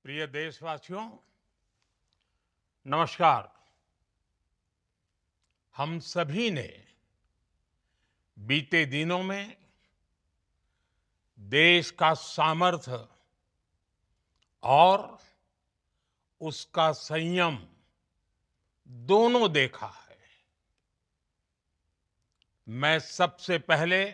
प्रिय देशवासियों, नमस्कार। हम सभी ने बीते दिनों में देश का सामर्थ्य और उसका संयम दोनों देखा है। मैं सबसे पहले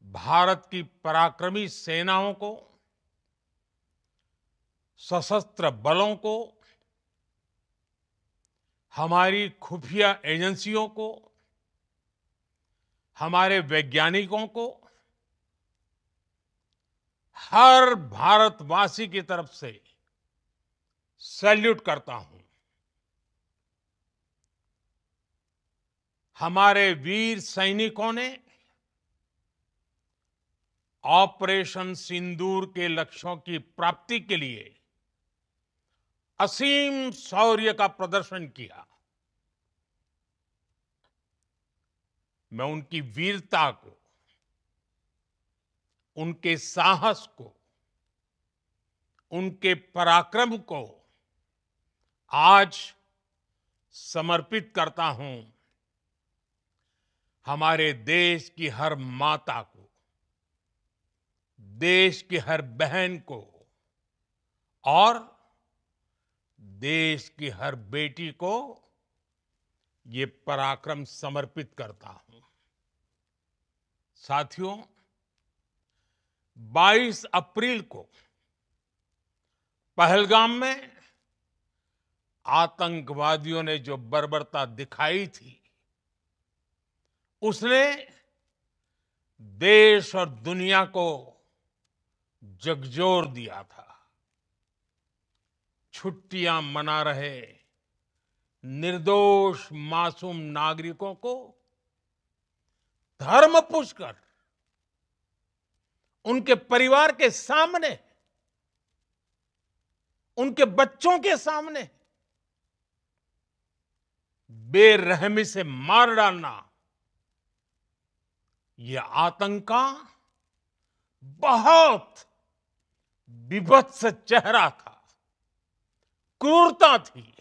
भारत की पराक्रमी सेनाओं को, सशस्त्र बलों को, हमारी खुफिया एजेंसियों को, हमारे वैज्ञानिकों को, हर भारतवासी की तरफ से सैल्यूट करता हूं। हमारे वीर सैनिकों ने ऑपरेशन सिंदूर के लक्ष्यों की प्राप्ति के लिए असीम शौर्य का प्रदर्शन किया। मैं उनकी वीरता को, उनके साहस को, उनके पराक्रम को आज समर्पित करता हूं हमारे देश की हर माता को, देश की हर बहन को और देश की हर बेटी को ये पराक्रम समर्पित करता हूं। साथियों, 22 अप्रैल को पहलगाम में आतंकवादियों ने जो बर्बरता दिखाई थी, उसने देश और दुनिया को झकझोर दिया था। छुट्टियां मना रहे निर्दोष मासूम नागरिकों को धर्म पूछकर उनके परिवार के सामने, उनके बच्चों के सामने बेरहमी से मार डालना, यह आतंक का बहुत विभत्स चेहरा था, क्रूरता थी।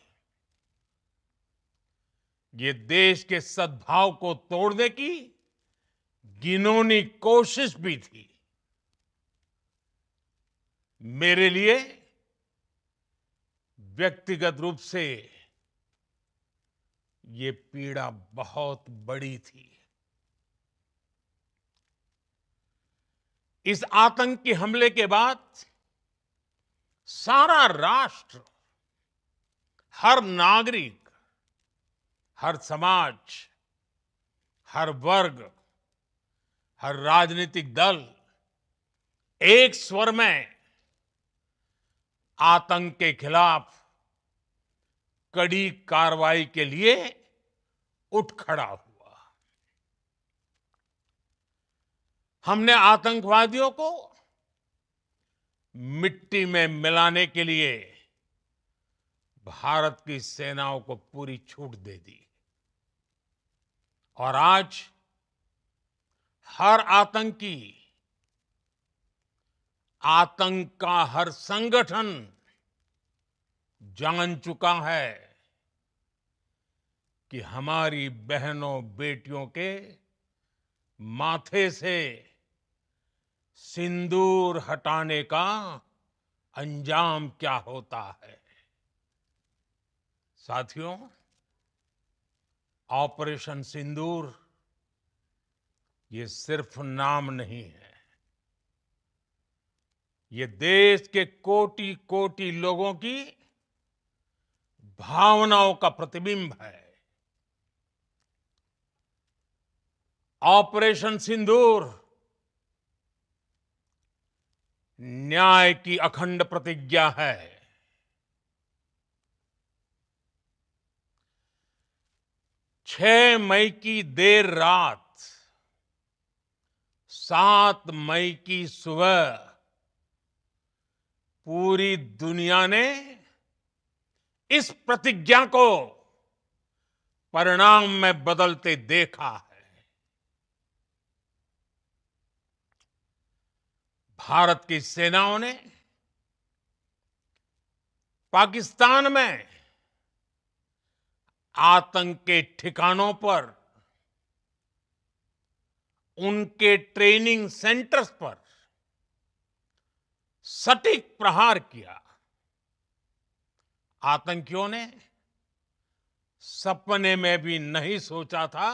ये देश के सद्भाव को तोड़ने की घिनौनी कोशिश भी थी। मेरे लिए व्यक्तिगत रूप से ये पीड़ा बहुत बड़ी थी। इस आतंकी हमले के बाद सारा राष्ट्र, हर नागरिक, हर समाज, हर वर्ग, हर राजनीतिक दल एक स्वर में आतंक के खिलाफ कड़ी कार्रवाई के लिए उठ खड़ा हुआ। हमने आतंकवादियों को मिट्टी में मिलाने के लिए भारत की सेनाओं को पूरी छूट दे दी और आज हर आतंकी, आतंक का हर संगठन जान चुका है कि हमारी बहनों बेटियों के माथे से सिंदूर हटाने का अंजाम क्या होता है। साथियों, ऑपरेशन सिंदूर ये सिर्फ नाम नहीं है, ये देश के कोटि कोटि लोगों की भावनाओं का प्रतिबिंब है। ऑपरेशन सिंदूर न्याय की अखंड प्रतिज्ञा है। 6 मई की देर रात, 7 मई की सुबह पूरी दुनिया ने इस प्रतिज्ञा को परिणाम में बदलते देखा है। भारत की सेनाओं ने पाकिस्तान में आतंक के ठिकानों पर, उनके ट्रेनिंग सेंटर्स पर सटीक प्रहार किया। आतंकियों ने सपने में भी नहीं सोचा था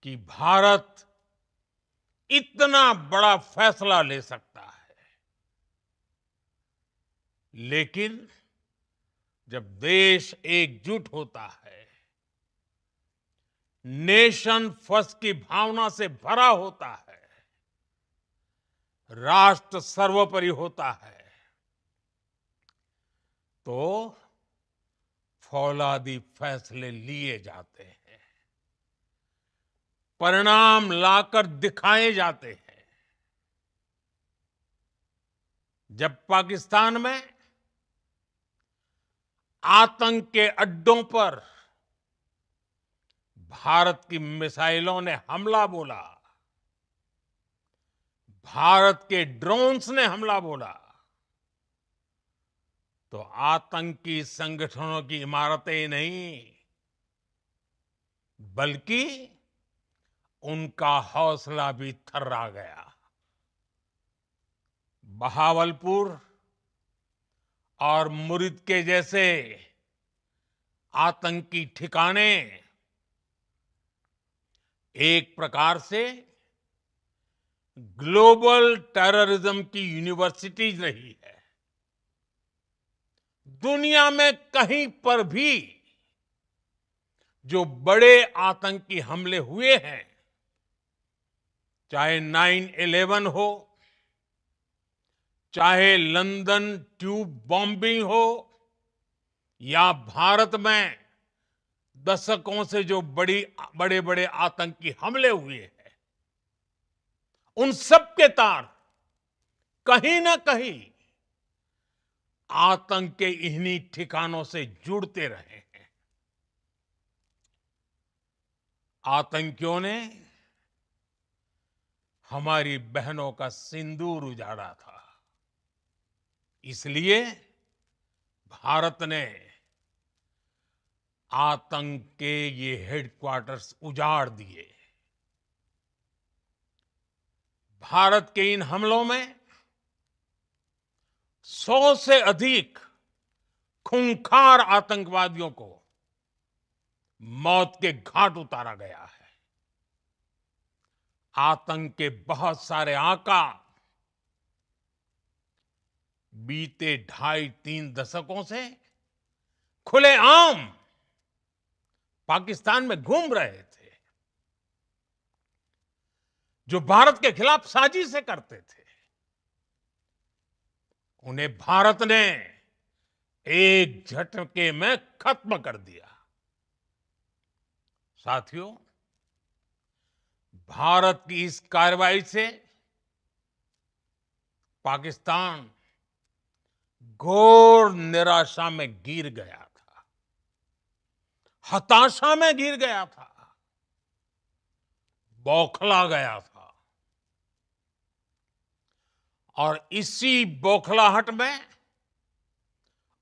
कि भारत इतना बड़ा फैसला ले सकता है। लेकिन जब देश एकजुट होता है, नेशन फर्स्ट की भावना से भरा होता है, राष्ट्र सर्वोपरि होता है, तो फौलादी फैसले लिए जाते हैं, परिणाम लाकर दिखाए जाते हैं। जब पाकिस्तान में आतंक के अड्डों पर भारत की मिसाइलों ने हमला बोला, भारत के ड्रोन्स ने हमला बोला, तो आतंकी संगठनों की इमारतें नहीं, बल्कि उनका हौसला भी थर्रा गया। बहावलपुर और मुरिद के जैसे आतंकी ठिकाने एक प्रकार से ग्लोबल टेररिज्म की यूनिवर्सिटीज रही है। दुनिया में कहीं पर भी जो बड़े आतंकी हमले हुए हैं, चाहे 9/11 हो, चाहे लंदन ट्यूब बॉम्बिंग हो, या भारत में दशकों से जो बड़े बड़े आतंकी हमले हुए हैं, उन सब के तार कहीं ना कहीं आतंक के इन्हीं ठिकानों से जुड़ते रहे हैं। आतंकियों ने हमारी बहनों का सिंदूर उजाड़ा था, इसलिए भारत ने आतंक के ये हेडक्वार्टर्स उजाड़ दिए। भारत के इन हमलों में 100 से अधिक खूंखार आतंकवादियों को मौत के घाट उतारा गया है। आतंक के बहुत सारे आका बीते 2.5-3 दशकों से खुलेआम पाकिस्तान में घूम रहे थे, जो भारत के खिलाफ साजिशें करते थे। उन्हें भारत ने एक झटके में खत्म कर दिया। साथियों, भारत की इस कार्रवाई से पाकिस्तान घोर निराशा में गिर गया था, हताशा में गिर गया था, बौखला गया था। और इसी बौखलाहट में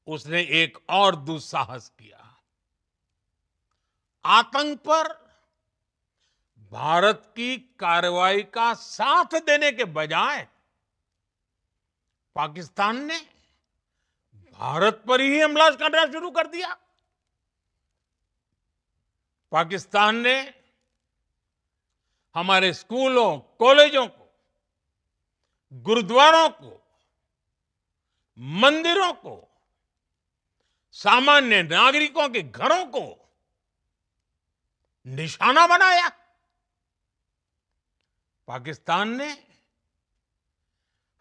उसने एक और दुस्साहस किया। आतंक पर भारत की कार्रवाई का साथ देने के बजाय पाकिस्तान ने भारत पर ही हमला करना शुरू कर दिया। पाकिस्तान ने हमारे स्कूलों, कॉलेजों को, गुरुद्वारों को, मंदिरों को, सामान्य नागरिकों के घरों को निशाना बनाया। पाकिस्तान ने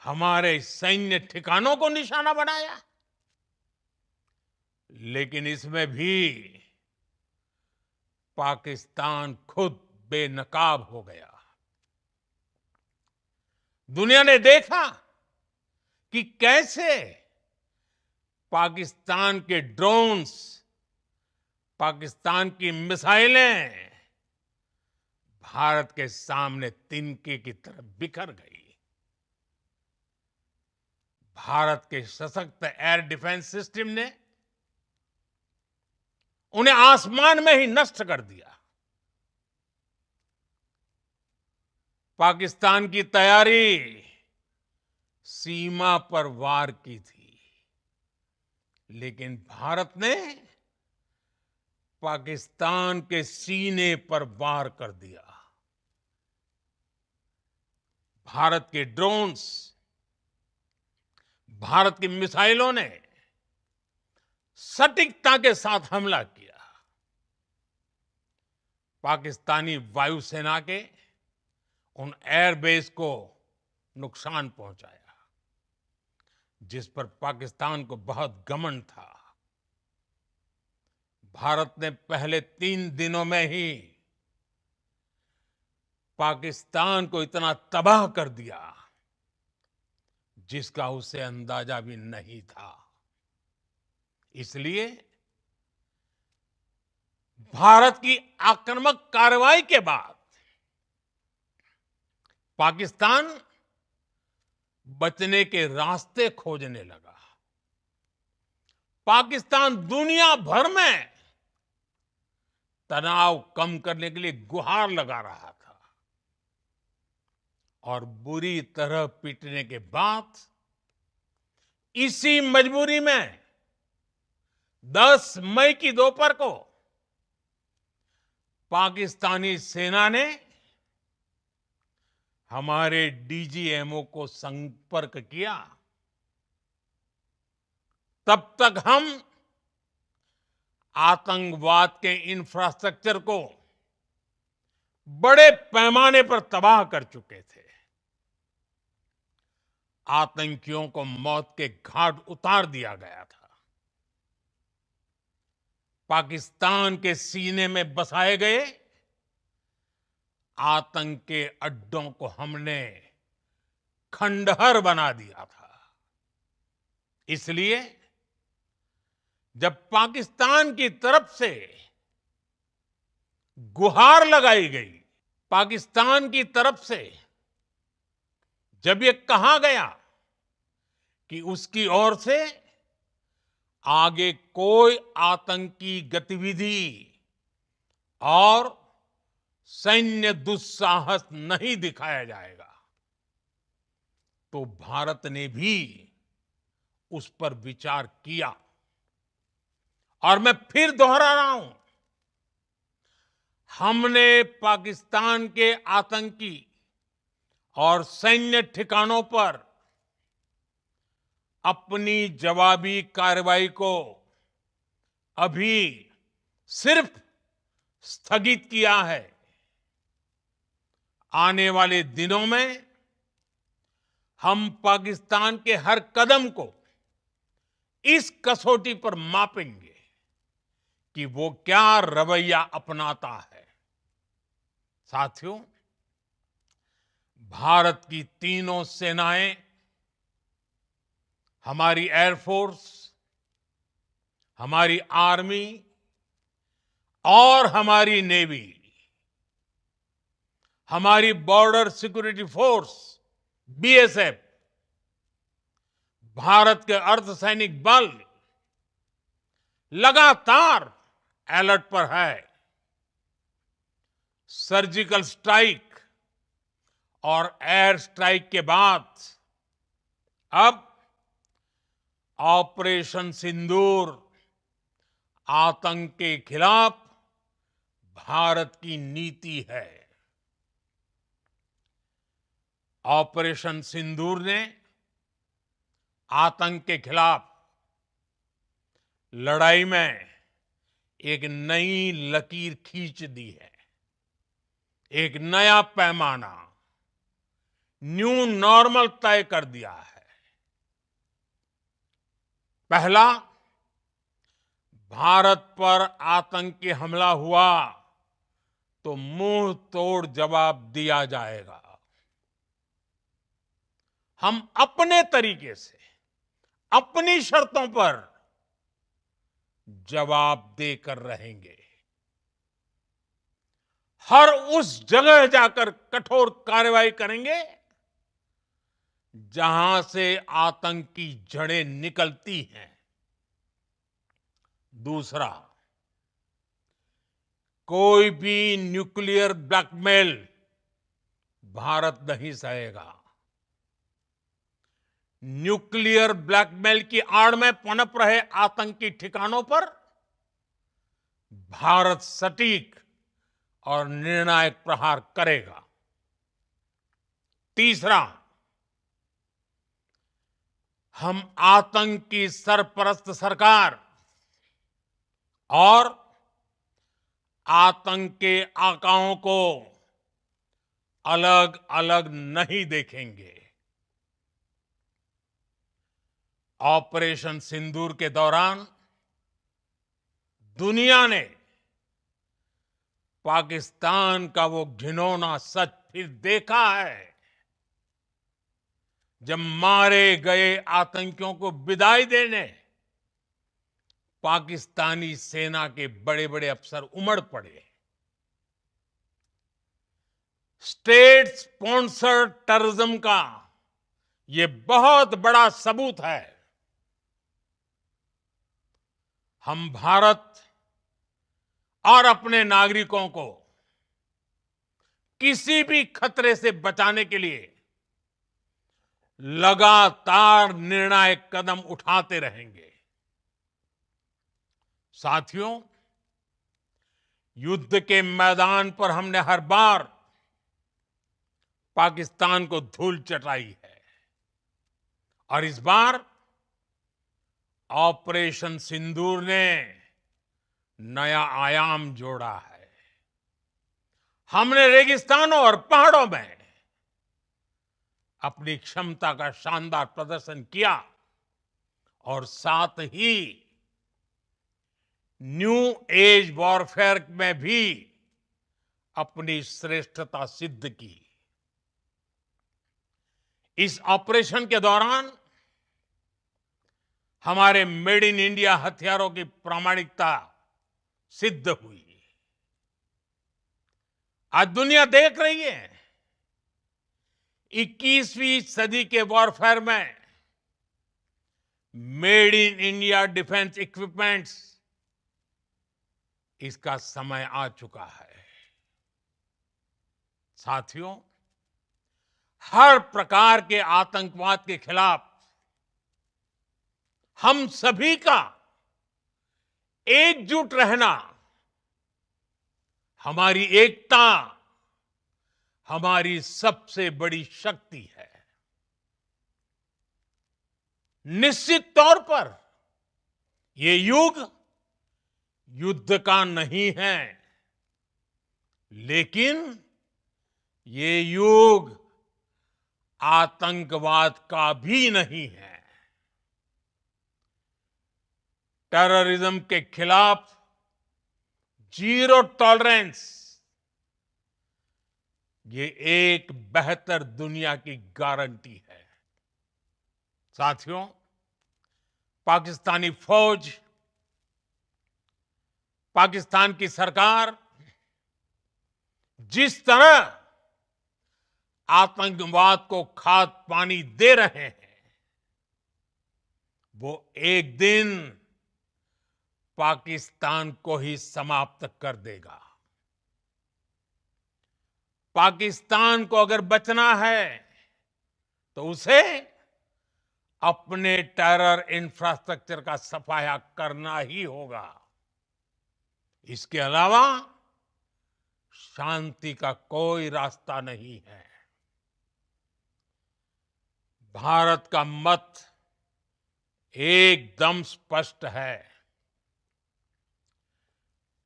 हमारे सैन्य ठिकानों को निशाना बनाया। लेकिन इसमें भी पाकिस्तान खुद बेनकाब हो गया। दुनिया ने देखा कि कैसे पाकिस्तान के ड्रोन्स, पाकिस्तान की मिसाइलें भारत के सामने तिनके की तरह बिखर गई। भारत के सशक्त एयर डिफेंस सिस्टम ने उन्हें आसमान में ही नष्ट कर दिया। पाकिस्तान की तैयारी सीमा पर वार की थी, लेकिन भारत ने पाकिस्तान के सीने पर वार कर दिया। भारत के ड्रोन्स, भारत की मिसाइलों ने सटीकता के साथ हमला किया। पाकिस्तानी वायुसेना के उन एयरबेस को नुकसान पहुंचाया, जिस पर पाकिस्तान को बहुत घमंड था। भारत ने पहले 3 दिनों में ही पाकिस्तान को इतना तबाह कर दिया जिसका उसे अंदाजा भी नहीं था। इसलिए भारत की आक्रामक कार्रवाई के बाद पाकिस्तान बचने के रास्ते खोजने लगा। पाकिस्तान दुनिया भर में तनाव कम करने के लिए गुहार लगा रहा था और बुरी तरह पीटने के बाद इसी मजबूरी में 10 मई की दोपहर को पाकिस्तानी सेना ने हमारे डीजीएमओ को संपर्क किया। तब तक हम आतंकवाद के इंफ्रास्ट्रक्चर को बड़े पैमाने पर तबाह कर चुके थे। आतंकियों को मौत के घाट उतार दिया गया था। पाकिस्तान के सीने में बसाए गए आतंक के अड्डों को हमने खंडहर बना दिया था। इसलिए जब पाकिस्तान की तरफ से गुहार लगाई गई, पाकिस्तान की तरफ से जब ये कहा गया कि उसकी ओर से आगे कोई आतंकी गतिविधि और सैन्य दुस्साहस नहीं दिखाया जाएगा, तो भारत ने भी उस पर विचार किया। और मैं फिर दोहरा रहा हूं, हमने पाकिस्तान के आतंकी और सैन्य ठिकानों पर अपनी जवाबी कार्रवाई को अभी सिर्फ स्थगित किया है। आने वाले दिनों में हम पाकिस्तान के हर कदम को इस कसौटी पर मापेंगे कि वो क्या रवैया अपनाता है। साथियों, भारत की तीनों सेनाएं, हमारी एयरफोर्स, हमारी आर्मी और हमारी नेवी, हमारी border security force BSF, Bharat के अर्धसैनिक बल लगातार अलर्ट पर है। सर्जिकल स्ट्राइक और एयर स्ट्राइक के बाद अब ऑपरेशन सिंदूर आतंक के खिलाफ भारत की नीति है। ऑपरेशन सिंदूर ने आतंक के खिलाफ लड़ाई में एक नई लकीर खींच दी है, एक नया पैमाना, न्यू नॉर्मल तय कर दिया है। पहला, भारत पर आतंकी हमला हुआ तो मुंह तोड़ जवाब दिया जाएगा। हम अपने तरीके से, अपनी शर्तों पर जवाब देकर रहेंगे। हर उस जगह जाकर कठोर कार्रवाई करेंगे जहां से आतंक की जड़ें निकलती हैं। दूसरा, कोई भी न्यूक्लियर ब्लैकमेल भारत नहीं सहेगा। न्यूक्लियर ब्लैकमेल की आड़ में पनप रहे आतंकी ठिकानों पर भारत सटीक और निर्णायक प्रहार करेगा। तीसरा, हम आतंक की सरपरस्त सरकार और आतंक के आकाओं को अलग अलग नहीं देखेंगे। ऑपरेशन सिंदूर के दौरान दुनिया ने पाकिस्तान का वो घिनौना सच फिर देखा है, जब मारे गए आतंकियों को विदाई देने पाकिस्तानी सेना के बड़े बड़े अफसर उमड़ पड़े। स्टेट स्पॉन्सर्ड टेररिज्म का ये बहुत बड़ा सबूत है। हम भारत और अपने नागरिकों को किसी भी खतरे से बचाने के लिए लगातार निर्णायक कदम उठाते रहेंगे। साथियों, युद्ध के मैदान पर हमने हर बार पाकिस्तान को धूल चटाई है और इस बार ऑपरेशन सिंदूर ने नया आयाम जोड़ा है। हमने रेगिस्तानों और पहाड़ों में अपनी क्षमता का शानदार प्रदर्शन किया और साथ ही न्यू एज वॉरफेयर में भी अपनी श्रेष्ठता सिद्ध की। इस ऑपरेशन के दौरान हमारे मेड इन इंडिया हथियारों की प्रामाणिकता सिद्ध हुई। आज दुनिया देख रही है 21वीं सदी के वॉरफेयर में made in India defence equipments, इसका समय आ चुका है। साथियों, हर प्रकार के आतंकवाद के खिलाफ हम सभी का एकजुट रहना, हमारी एकता हमारी सबसे बड़ी शक्ति है। निश्चित तौर पर ये युग युद्ध का नहीं है, लेकिन ये युग आतंकवाद का भी नहीं है। टेररिज्म के खिलाफ जीरो टॉलरेंस, ये एक बेहतर दुनिया की गारंटी है। साथियों, पाकिस्तानी फौज, पाकिस्तान की सरकार जिस तरह आतंकवाद को खाद पानी दे रहे हैं, वो एक दिन पाकिस्तान को ही समाप्त कर देगा। पाकिस्तान को अगर बचना है तो उसे अपने टेरर इंफ्रास्ट्रक्चर का सफाया करना ही होगा। इसके अलावा शांति का कोई रास्ता नहीं है। भारत का मत एकदम स्पष्ट है।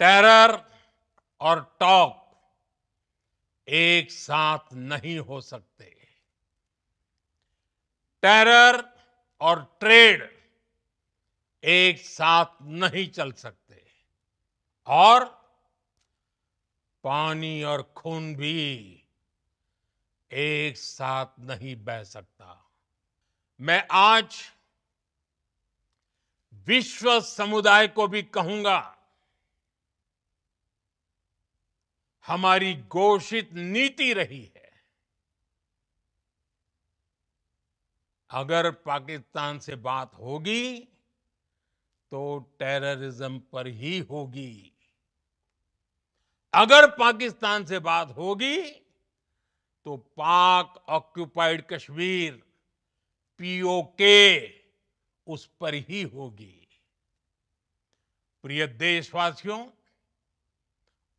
टेरर और टॉक एक साथ नहीं हो सकते। टेरर और ट्रेड एक साथ नहीं चल सकते और पानी और खून भी एक साथ नहीं बह सकता। मैं आज विश्व समुदाय को भी कहूंगा, हमारी घोषित नीति रही है अगर पाकिस्तान से बात होगी तो टेररिज्म पर ही होगी। अगर पाकिस्तान से बात होगी तो पाक ऑक्युपाइड कश्मीर पीओके उस पर ही होगी। प्रिय देशवासियों,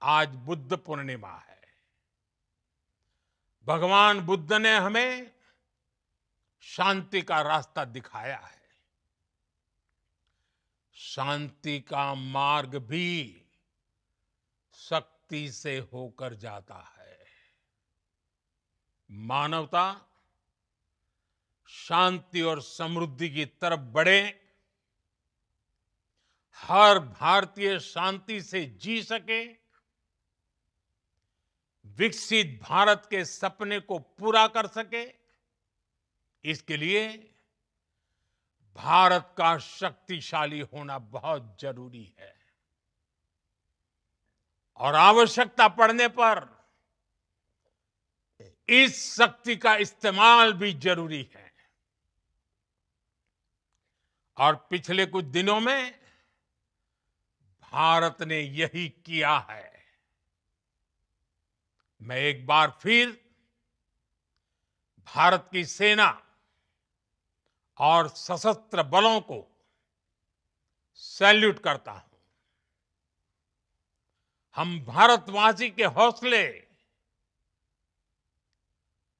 आज बुद्ध पूर्णिमा है। भगवान बुद्ध ने हमें शांति का रास्ता दिखाया है। शांति का मार्ग भी शक्ति से होकर जाता है। मानवता शांति और समृद्धि की तरफ बढ़े, हर भारतीय शांति से जी सके, विकसित भारत के सपने को पूरा कर सके, इसके लिए भारत का शक्तिशाली होना बहुत जरूरी है। और आवश्यकता पड़ने पर इस शक्ति का इस्तेमाल भी जरूरी है। और पिछले कुछ दिनों में भारत ने यही किया है। मैं एक बार फिर भारत की सेना और सशस्त्र बलों को सैल्यूट करता हूं। हम भारतवासी के हौसले,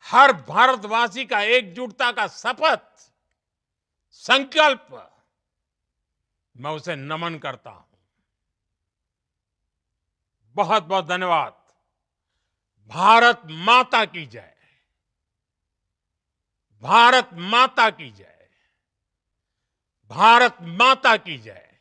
हर भारतवासी का एकजुटता का शपथ, संकल्प, मैं उसे नमन करता हूं। बहुत बहुत धन्यवाद। भारत माता की जय। भारत माता की जय। भारत माता की जय।